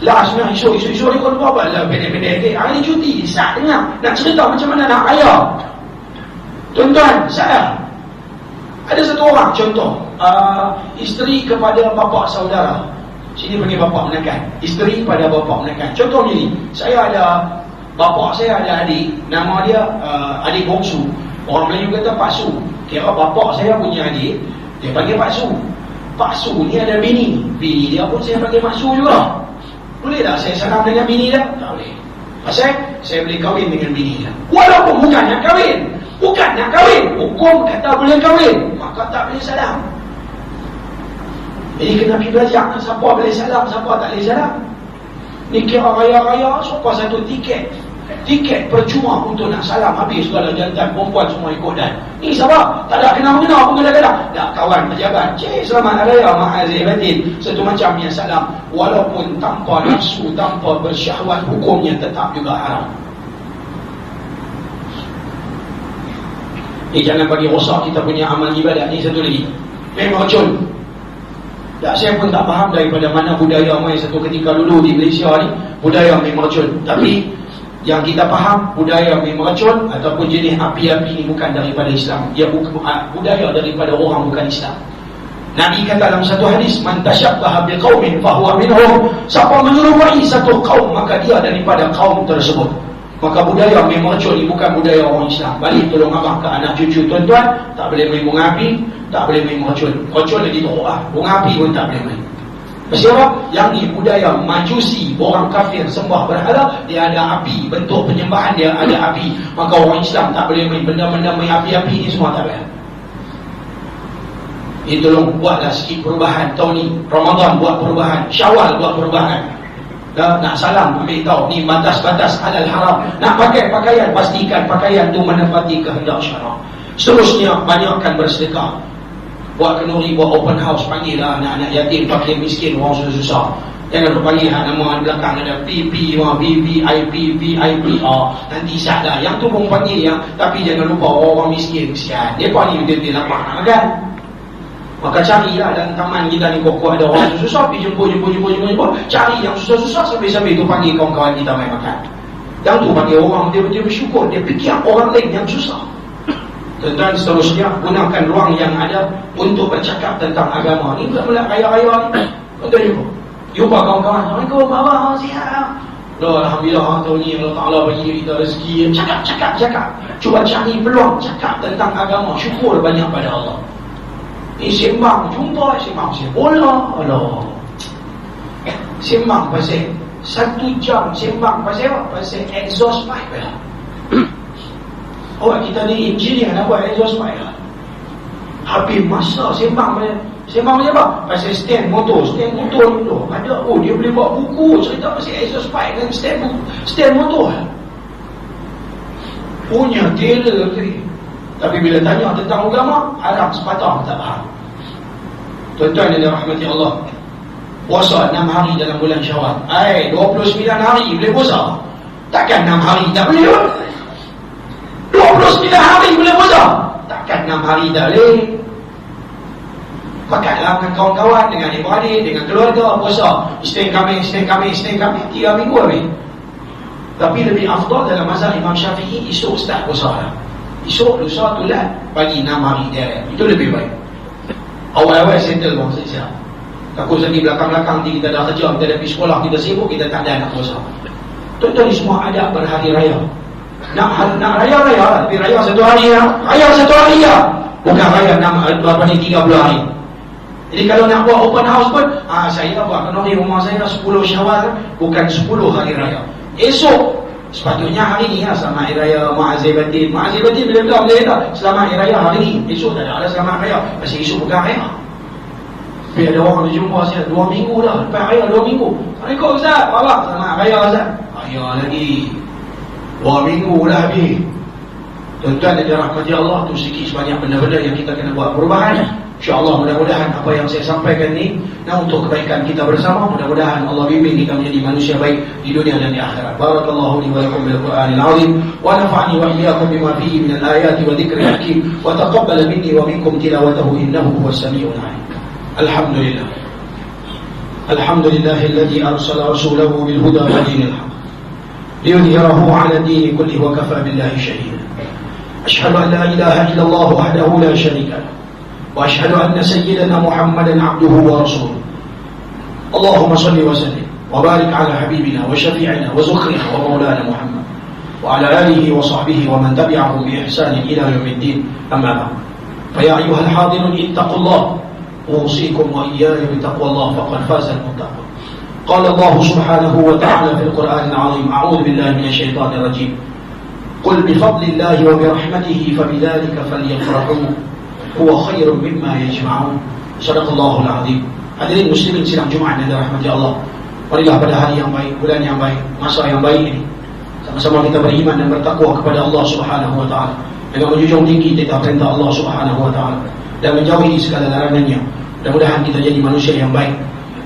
Last ni, isu ni kau lupa apa? Lah, pendek-pendek. Hari ni cuti. Sat dengar. Nak cerita macam mana nak raya. Tuan-tuan, saya ada satu orang contoh, isteri kepada bapa saudara. Sini panggil bapa menekan. Isteri pada bapa menekan. Contohnya ni, saya ada bapa saya ada adik, nama dia adik bongsu. Orang Melayu kata Pak Su. Kira bapa saya punya adik, dia panggil Pak Su. Pak Su ni ada bini. Bini dia pun saya panggil Mak Su juga. Boleh tak saya salam dengan bini dia? Tak boleh. Pasal saya boleh kahwin dengan bini dia. Walaupun bukan nak kahwin. Bukan nak kahwin. Hukum kata boleh kahwin, maka tak boleh salam. Jadi kena pergi belajar siapa boleh salam, siapa tak boleh salam. Ni kira raya-raya siapa satu tiket percuma untuk nak salam, habis segala jantan perempuan semua ikut dan. Ni siapa? Tak ada kenal-kenal pun kadang-kadang. Tak kawan pejabat. Selamat raya Ma'azifatin. Satu macam yang salam. Walaupun tanpa nafsu, tanpa bersyahwat, hukumnya tetap juga haram. Jangan bagi rosak kita punya amal ibadat ni. Satu lagi, memang racun. Tak, saya pun tak faham daripada mana budaya mai satu ketika dulu di Malaysia ni, budaya memang racun. Tapi yang kita faham, budaya memang racun ataupun jenis api-api ni bukan daripada Islam. Dia budaya daripada orang bukan Islam. Nabi kata dalam satu hadis, man tashabbaha biqaumin fahuwa minhum. Siapa menyerupai satu kaum, maka dia daripada kaum tersebut. Maka budaya main mercun ni bukan budaya orang Islam. Balik tolong abang ke anak cucu tuan-tuan, tak boleh main bunga api, tak boleh main mercun. Mercun lagi teruk lah, bunga api pun tak boleh main. Pasal apa? Yang ni budaya majusi, orang kafir sembah berhala, dia ada api, bentuk penyembahan dia ada api. Maka orang Islam tak boleh main benda-benda main api-api ni semua tak boleh. Tolong buatlah sikit perubahan tahun ni. Ramadan buat perubahan, Syawal buat perubahan. Nak salam ambil tahu ni batas-batas halal haram. Nak pakai pakaian, pastikan pakaian tu menepati kehendak syarak. Seterusnya banyakkan bersedekah. Buat kenduri, buat open house, panggil lah anak-anak yatim, fakir miskin, orang susah-susah. Jangan lupa panggil nama di belakang ada PP, VVIP, VIP. Nanti syak dah. Yang tu pun panggil yang, tapi jangan lupa orang miskin, kesian. Dia pun ni dia lapar nak makan. Maka carilah dalam taman kita ni kok ada orang susah, pergi jemput. Cari yang susah-susah sampai-sampai tu panggil kawan-kawan kita main makan. Yang tu panggil orang dia betul bersyukur, dia fikir orang lain yang susah. Dan seterusnya gunakan ruang yang ada untuk bercakap tentang agama. Ini mula raya-raya ni. Betul juga. Jumpa kawan-kawan, Assalamualaikum, abang, sihat. Alhamdulillah tahun ni Allah Ta'ala bagi kita rezeki. Cakap. Cuba cari peluang cakap tentang agama. Syukur banyak pada Allah. Sembang, jumpa sembang bola. Allah. Sembang pasal 1 jam sembang pasal apa? Pasal exhaust pipe lah. Awak kita ni engineer nak buat exhaust pipe lah. Habis masa sembang pasal apa? Pasal stand motor tu ada. Dia boleh buat buku cerita pasal exhaust pipe dan stand motor lah. Punya tailor tu. Tapi bila tanya tentang agama, Arab sepatah tak faham. Tuan-tuan yang dirahmati Allah, puasa 6 hari dalam bulan Syawal. 29 hari boleh puasa. Takkan 6 hari tak boleh? 29 hari boleh puasa. Takkan 6 hari tak boleh? Pakatlah dengan kawan-kawan, dengan adik-adik, dengan keluarga puasa. Isnin Khamis 3 minggu habis. Tapi lebih afdal dalam mazhab Imam Syafi'i, esok start puasa lah. Esok lusa tulat bagi 6 hari dia. Itu lebih baik. Awal-awal settle bang siap. Takut lagi belakang-belakang nanti kita dah kerja, kita dah pergi sekolah, kita sibuk, kita tak ada nak puasa. Tuan-tuan ni semua ada berhari raya. Nak raya-raya lah. Tapi raya 1 hari lah. Raya 1 hari lah. Bukan raya 30 hari. Jadi kalau nak buat open house pun, saya buat kenduri rumah saya 10 Syawal, bukan 10 hari raya. Esok sepatutnya hari ni lah selamat hari raya Ma'azir Batin. Ma'azir Batin bila bilang dia kata selamat hari raya hari ni. Esok tak ada selamat hari raya. Pasal esok bukan raya. Tapi ada orang dia jumpa saya 2 minggu dah. Lepas raya 2 minggu. Assalamualaikum Ustaz. Wabak selamat hari raya Ustaz. Raya lagi 2 minggu dah habis. Tuan-tuan dan dirahmati Allah, tu sikit sebanyak benda-benda yang kita kena buat perubahan. InsyaAllah mudah-mudahan apa yang saya sampaikan ni untuk kebaikan kita bersama. Mudah-mudahan Allah bimbing kita menjadi manusia baik di dunia dan di akhirat. Barakallahu li wa lakum bil Qur'anil azim wa nafa'ani wa iyyakum bima fihi min al-ayati wa dhikril hakim wa taqabbal minni wa minkum tilawatahu innahu huwas samiul 'alim. Alhamdulillah. Alhamdulillahilladzi arsala rasulahu bil huda wa dinil haqq liyudhhirahu 'ala ad-din kullihi wa kafa billahi shahida. Ashhadu an la ilaha illallah wahdahu la sharika lahu وأشهد أن سيدنا محمدا عبده ورسوله. اللهم صل وسلم وبارك على حبيبنا وشفيعنا وزخرنا ومولانا محمد وعلى آله وصحبه ومن تبعهم بإحسان إلى يوم الدين. أما بعد، فيا أيها الحاضرون اتقوا الله، أوصيكم وإياي بتقوى الله فقد فاز المتقون. قال الله سبحانه وتعالى في القرآن العظيم: أعوذ بالله من الشيطان الرجيم. قل بفضل الله وبرحمته فبذلك فليفرحوا huwa khairun mimma yajma'un. Sadaqallahul azim. Hadirin muslimin sidang Jumaat yang dirahmati Allah, marilah pada hari yang baik, bulan yang baik, masa yang baik ini sama-sama kita beriman dan bertakwa kepada Allah Subhanahu wa taala dengan menjunjung tinggi titah perintah Allah Subhanahu wa taala dan menjauhi segala larangannya. Mudah-mudahan kita jadi manusia yang baik.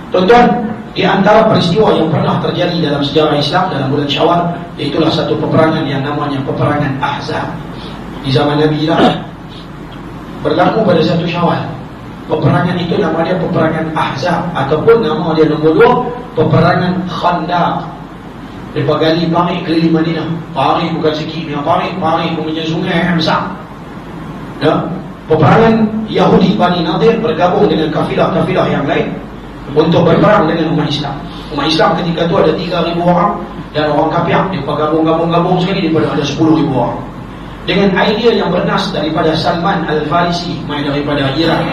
Tuan-tuan, di antara peristiwa yang pernah terjadi dalam sejarah Islam dalam bulan Syawal, iaitulah satu peperangan yang namanya peperangan Ahzab. Di zaman Nabi lah berlaku pada 1 Syawal. Peperangan itu nama dia peperangan Ahzab, ataupun nama dia nombor 2, peperangan Khandaq. Mereka gali parit keliling Madinah. Parit bukan sikit, parit macam sungai yang besar. Ya? Peperangan Yahudi Bani Nadir bergabung dengan kafilah-kafilah yang lain untuk berperang dengan umat Islam. Umat Islam ketika itu ada 3,000 orang Dan orang kafir dia gabung sekali daripada ada 10,000 orang. Dengan idea yang bernas daripada Salman Al-Farisi, main daripada Iran,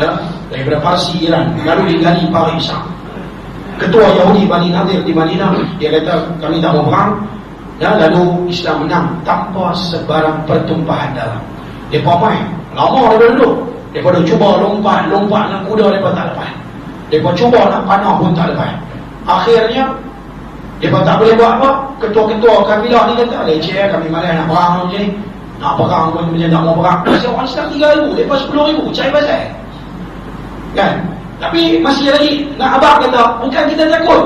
ya, daripada Parsi Iran, lalu digali Paris. Ketua Yahudi Bani Nadir di Madinah, dia kata kami tak mau perang, ya, lalu Islam menang tanpa sebarang pertumpahan darah. Dia main lama daripada dulu. Daripada cuba lompat nak kuda, mereka tak lepas. Mereka cuba nak panah pun tak lepas. Akhirnya mereka tak boleh buat apa. Ketua-ketua kabilah ni kata, leceh kami malas nak perang macam ni. Nak perang pun macam tak mau perang. Masih orang Islam 3,000, mereka 10,000, cari pasal kan. Tapi masih lagi nak abang kata, bukan kita takut.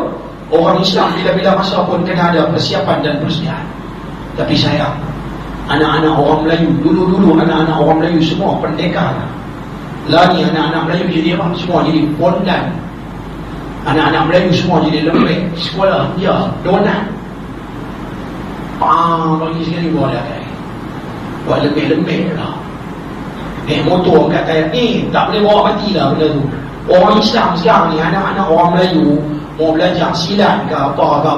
Orang Islam bila-bila masa pun kena ada persiapan dan persediaan. Tapi sayang, anak-anak orang Melayu, dulu-dulu anak-anak orang Melayu semua pendekar. Lah ni anak-anak Melayu jadi apa? Semua jadi pondan. Anak-anak Melayu semua jadi lembek. Sekolah dia donat. Bagi sekali buat dia. Buat lembek-lembek lah. Motor kat tayar ni tak boleh bawa mati lah benda tu. Orang Islam sekarang ni, anak-anak orang Melayu mau belajar silat ke apa.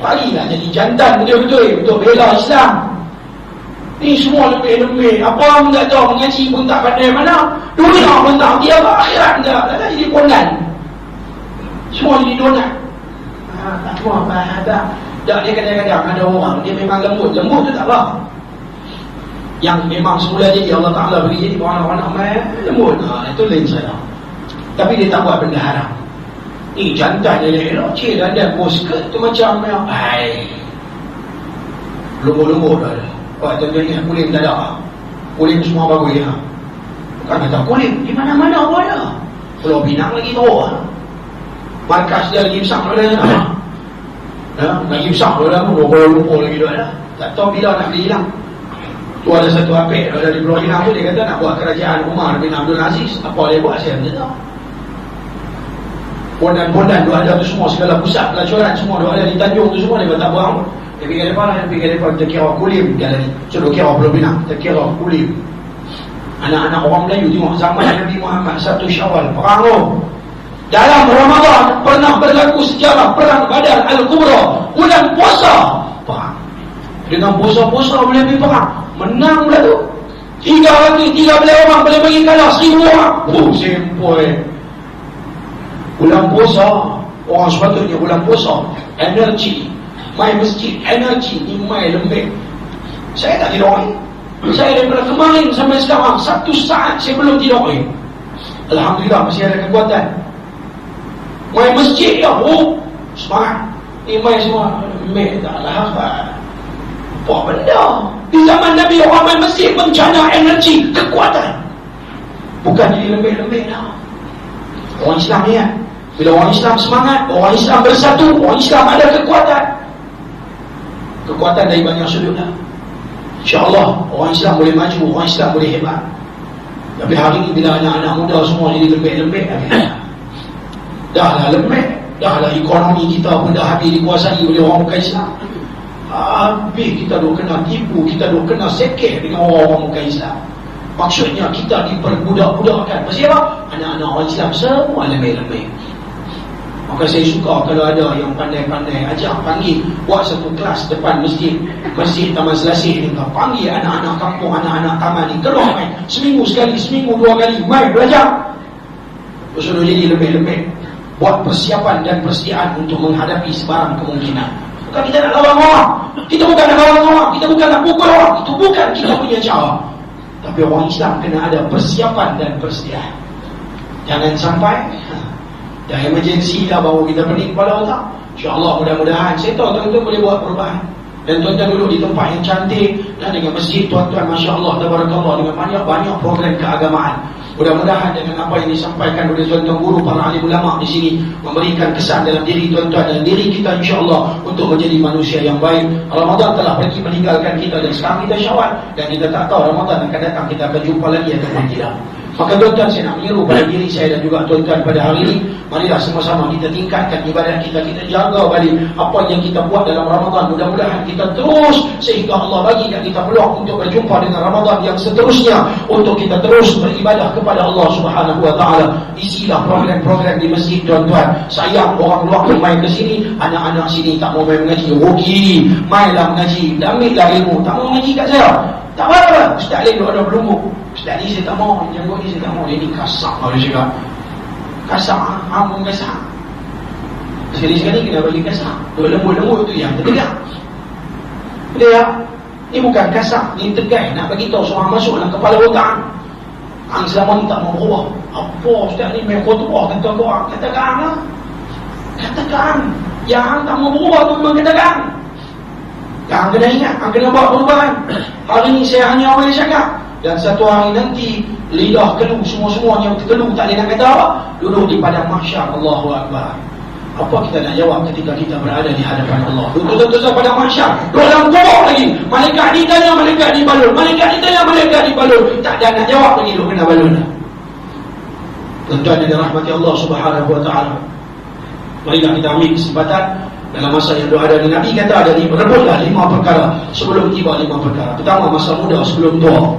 Bagilah jadi jantan betul-betul untuk bela Islam. Ni semua lembek-lembek. Apa pun tak tahu, mengaji pun tak pandai mana. Dunia pun tak, dia akhirat tak. Dah jadi pondan. Semua jadi donat. Tak tahu apa tak. Tak, dia kadang-kadang ada orang, dia memang lembut tu tak apa. Yang memang semula jadi Allah Ta'ala beri jadi orang-orang amal lembut. Itu lain saya. Tapi dia tak buat benda haram. Ni jantan dia elok, cik dan bosket tu macam lembut-lembut dah. Contohnya kulit tak ada. Kulit semua bagus ya. Bukan kata kulit di mana-mana pun ada. Pulau Pinang lagi teruk. Markas dia lagi besar pada sana. Lagi besar pada pun Kuala Lumpur lagi ada. Tak tahu bila nak beli hilang. Tu ada satu apek dari Pulau Pinang tu, dia kata nak buat kerajaan Umar bin Abdul Aziz. Apa dia buat saya tak tahu. Pondan-pondan tu ada tu semua, segala pusat pelacuran semua tu ada di Tanjung tu semua, dia tak buang. Dia fikir depan kita kira kulim dia ni. Suruh kira Pulau Pinang, kita kira kulim. Anak-anak orang Melayu tengok zaman Nabi Muhammad 1 Syawal perang tu. Dalam Ramadan pernah berlaku sejarah perang Badar Al-Kubra. Bulan puasa perang. Dengan puasa-puasa boleh pergi perang. Menang pula tu. 3 hari 13 orang boleh bagi kalah 1,000 orang. Sempoi. Bulan puasa, orang sepatutnya bulan puasa energi. Mai masjid, energi ni mai lembek. Saya tak tidur ni. Saya daripada kemarin sampai sekarang 1 saat saya belum tidur ni. Alhamdulillah masih ada kekuatan. Mai masjid ya, semangat. Ni mai semua lembek tak lah. Apa benda? Di zaman Nabi orang main masjid bencana energi, kekuatan. Bukan jadi lembek-lembek dah. Orang Islam ni kan, bila orang Islam semangat, orang Islam bersatu, orang Islam ada kekuatan. Kekuatan dari banyak sudut dah. InsyaAllah orang Islam boleh maju, orang Islam boleh hebat. Tapi hari ni bila anak-anak muda semua jadi lembek-lembek, dah lah lembek, dah lah ekonomi kita pun dah habis dikuasai oleh orang bukan Islam. Habis kita dah kena tipu, kita dah kena sekeh dengan orang-orang bukan Islam. Maksudnya kita diperbudak-budakkan. Pasal apa? Anak-anak orang Islam semua lembek-lembek. Maka saya suka kalau ada yang pandai-pandai ajak panggil, buat satu kelas depan masjid Taman Selasih ni, panggil anak-anak kampung, anak-anak taman ni, keluar main seminggu sekali, seminggu 2 kali main belajar. Suruh jadi lembek-lembek, buat persiapan dan persediaan untuk menghadapi sebarang kemungkinan. Bukan kita nak lawan orang, kita bukan nak lawan orang, kita bukan nak pukul orang, itu bukan kita punya cara. Tapi orang Islam kena ada persiapan dan persediaan. Jangan sampai dah emergency dah baru kita pening kepala tak. InsyaAllah mudah-mudahan saya tahu tuan-tuan boleh buat perubahan. Dan tuan-tuan duduk di tempat yang cantik dan dengan masjid tuan-tuan masya-Allah tabarakallah, dengan banyak program keagamaan. Mudah-mudahan dengan apa yang disampaikan oleh tuan-tuan guru, para alim ulama di sini memberikan kesan dalam diri tuan-tuan dan diri kita insya-Allah untuk menjadi manusia yang baik. Ramadan telah pergi meninggalkan kita dan sekarang kita Syawal dan kita tak tahu Ramadan akan datang kita akan jumpa lagi ataupun tidak. Maka tuan-tuan, saya nak menyeru pada diri saya dan juga tuan-tuan pada hari ini, marilah sama-sama kita tingkatkan ibadat kita, kita jaga balik apa yang kita buat dalam Ramadan. Mudah-mudahan kita terus, sehingga Allah bagi kita peluang untuk berjumpa dengan Ramadan yang seterusnya, untuk kita terus beribadah kepada Allah Subhanahu wa taala. Isilah program-program di masjid, tuan-tuan. Sayang orang luar main ke sini, anak-anak sini tak mau main mengaji, rugi. Mainlah mengaji, ambillah ilmu. Tak mau mengaji kat saya, tak apa-apa. Ustaz Alim ada belum. Ustaz ni saya tak mau, janggut ni saya tak mau. Ini kasar kalau dia cakap. Kasar, amun kasar. Sekali-sekali kena bagi kasar. Dua lembut-lembut tu yang tertegak. Dia, ni bukan kasar, ni tegai. Nak bagi tahu seorang masuk dalam kepala otak. Hang selama ni tak mau berubah. Apa Ustaz ni main khutbah kata korang? Katakan lah. Katakan. Yang hang tak mau berubah tu memang katakan. Hang kena ingat, hang kena buat perubahan. Hari ni saya hanya boleh cakap. Dan satu hari nanti lidah keluh, semua-semuanya keluh, tak boleh nak kata apa. Duduk di padang mahsyar, Allahu Akbar. Apa kita nak jawab ketika kita berada di hadapan Allah? Duduk-duduk pada mahsyar, duduk dalam kubur lagi. Malaikat ditanya, malaikat dibalur. Malaikat ditanya, malaikat dibalur. Tak ada nak jawab lagi, duduk kena balur dah. Tuan-tuan yang dirahmati Allah Subhanahu wa taala, marilah kita ambil kesempatan dalam masa yang ada di Nabi kata ada rebutlah 5 perkara sebelum tiba 5 perkara. Pertama, masa muda sebelum tua.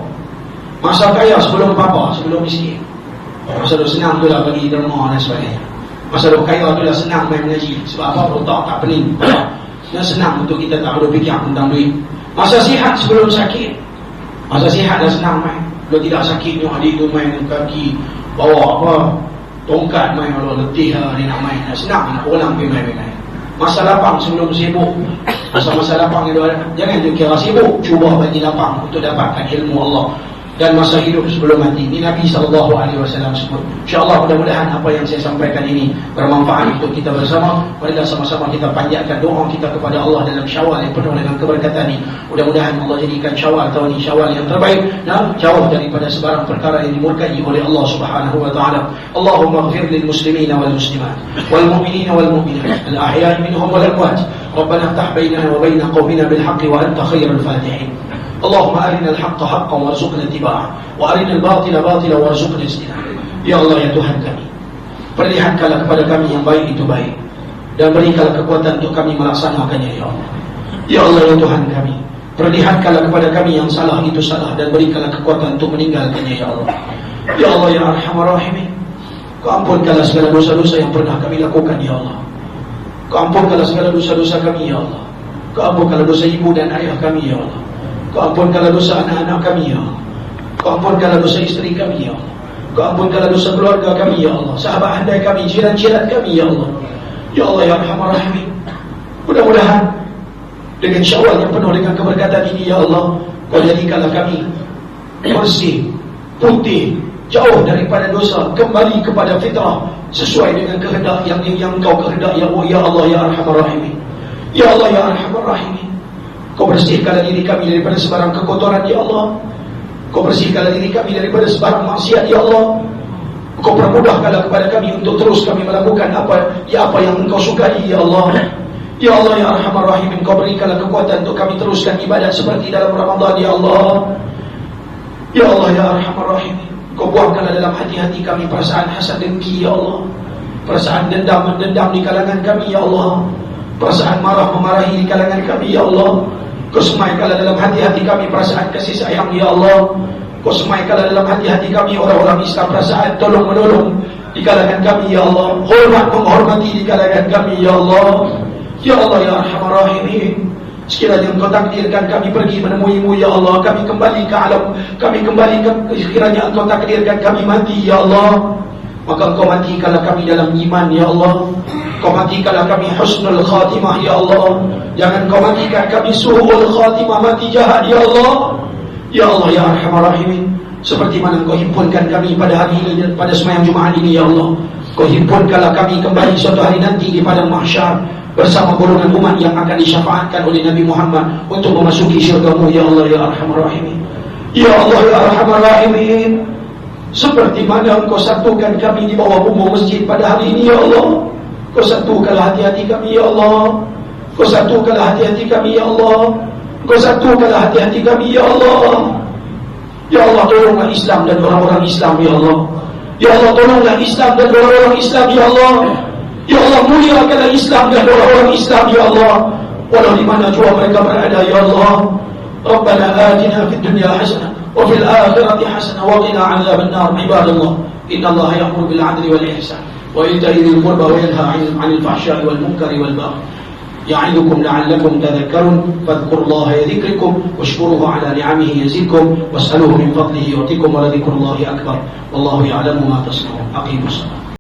Masa kaya sebelum papa, sebelum miskin. Masa dah senang tu lah bagi derma dan sebagainya. Masa dah kaya tu lah senang main mengaji. Sebab apa? Otak tak pening. Dan senang untuk kita tak perlu fikir tentang duit. Masa sihat sebelum sakit. Masa sihat dah senang main. Kalau tidak sakitnya adik tu main kaki, bawa apa, tongkat main. Kalau letih lah dia nak main, dah senang nak ulang pergi main-main. Masa lapang sebelum sibuk. Masa lapang itu ada. Jangan tu kira sibuk, cuba bagi lapang untuk dapatkan ilmu Allah. Dan masa hidup sebelum mati. Ini Nabi SAW sebut. InsyaAllah mudah-mudahan apa yang saya sampaikan ini bermanfaat untuk kita bersama. Marilah sama-sama kita panjatkan doa kita kepada Allah dalam Syawal yang penuh dengan keberkatan ini. Mudah-mudahan Allah jadikan Syawal tahun ini Syawal yang terbaik, dan jauh daripada sebarang perkara yang dimurkai oleh Allah Subhanahu wa taala. Allahumma ighfir lil muslimina wal muslimat wal mu'minina wal mu'minat al ahya'i minhum wal amwat. Rabbana iftah bainana wa bain qaumina bil haqqi wa anta khairul fatihin. اللهم أرنا الحق حقا وارزقنا اتباعه وأرنا الباطل باطلا وارزقنا اجتنابه. Ya Allah, ya Tuhan kami, perlihatkanlah kepada kami yang baik itu baik, dan berikanlah kekuatan untuk kami melaksanakannya, ya Allah. Ya Allah, ya Tuhan kami, perlihatkanlah kepada kami yang salah itu salah, dan berikanlah kekuatan untuk meninggalkannya, ya Allah. Ya Allah, ya Arhamar Rahimin, Kau ampunkanlah segala dosa-dosa yang pernah kami lakukan, ya Allah. Kau ampunkanlah segala dosa-dosa kami, ya Allah. Kau ampunkanlah dosa ibu dan ayah kami, ya Allah. Kau ampunkanlah dosa anak-anak kami, ya Allah. Kau ampunkanlah dosa isteri kami, ya Allah. Kau ampunkanlah dosa keluarga kami, ya Allah. Sahabat handai kami, jiran-jiran kami, ya Allah. Ya Allah, ya Arhamar Rahimin, mudah-mudahan dengan Syawal yang penuh dengan keberkatan ini, ya Allah, Kau jadikanlah kami bersih, putih, jauh daripada dosa, kembali kepada fitrah sesuai dengan kehendak yang Kau kehendak, ya Allah, ya Arhamar Rahimin. Ya Allah, ya Arhamar Rahimin, Kau bersihkanlah diri kami daripada sebarang kekotoran, ya Allah. Kau bersihkanlah diri kami daripada sebarang maksiat, ya Allah. Kau permudahkanlah kepada kami untuk terus kami melakukan apa yang Engkau sukai, ya Allah. Ya Allah, ya Arhamar Rahimin, Kau berikanlah kekuatan untuk kami teruskan ibadat seperti dalam Ramadan, ya Allah. Ya Allah, ya Arhamar Rahimin, Kau buangkanlah dalam hati-hati kami perasaan hasad dengki, ya Allah. Perasaan dendam-mendendam di kalangan kami, ya Allah. Perasaan marah memarahi di kalangan kami, ya Allah. Kau semaikanlah dalam hati-hati kami perasaan kasih sayang, ya Allah. Kau semaikanlah dalam hati-hati kami orang-orang Islam perasaan tolong-menolong di kalangan kami, ya Allah. Hormat menghormati di kalangan kami, ya Allah. Ya Allah, ya Arhamar Rahimin, sekiranya Engkau takdirkan kami pergi menemuimu, ya Allah, kami kembali ke alam, kami kembali ke, sekiranya Engkau takdirkan kami mati, ya Allah, maka Engkau matikanlah kami dalam iman, ya Allah. Kau matikanlah kami husnul khatimah, ya Allah. Jangan Kau matikan kami su'ul khatimah, mati jahat, ya Allah. Ya Allah, ya Arhamar Rahimin, seperti mana Kau himpunkan kami pada hari ini, pada sembahyang Jumaat ini, ya Allah. Kau himpunkanlah kami kembali suatu hari nanti di padang mahsyar bersama golongan umat yang akan disyafaatkan oleh Nabi Muhammad untuk memasuki syurga-Mu, ya Allah, ya Arhamar Rahimin. Ya Allah, ya Arhamar Rahimin, seperti mana Engkau satukan kami di bawah bumbung masjid pada hari ini, ya Allah. Kau satukanlah hati-hati kami, ya Allah. Kau satukanlah hati-hati kami, ya Allah. Kau satukanlah hati-hati kami, ya Allah. Ya Allah, tolonglah Islam dan orang-orang Islam, Ya Allah. Ya Allah, tolonglah Islam dan orang-orang Islam, Ya Allah. Ya Allah, muliakanlah Islam dan orang-orang Islam, Ya Allah. Walau di mana jua mereka berada, Ya Allah. Rabbana atina fid dunya hasanah wa fil akhirati hasanah wa qina 'adzaban nar. Ibadallah, innallaha ya'muru bil 'adli wal ihsan wa ita'i dzil qurba wa yanha 'anil fahsya'i wal munkari wal baghi. يعظكم لعلكم تذكرون فاذكروا الله يذكركم واشكروه على نعمه يزدكم واسألوه من فضله يعطيكم ولذكر الله أكبر والله يعلم ما تصنعون. أقيموا الصلاة.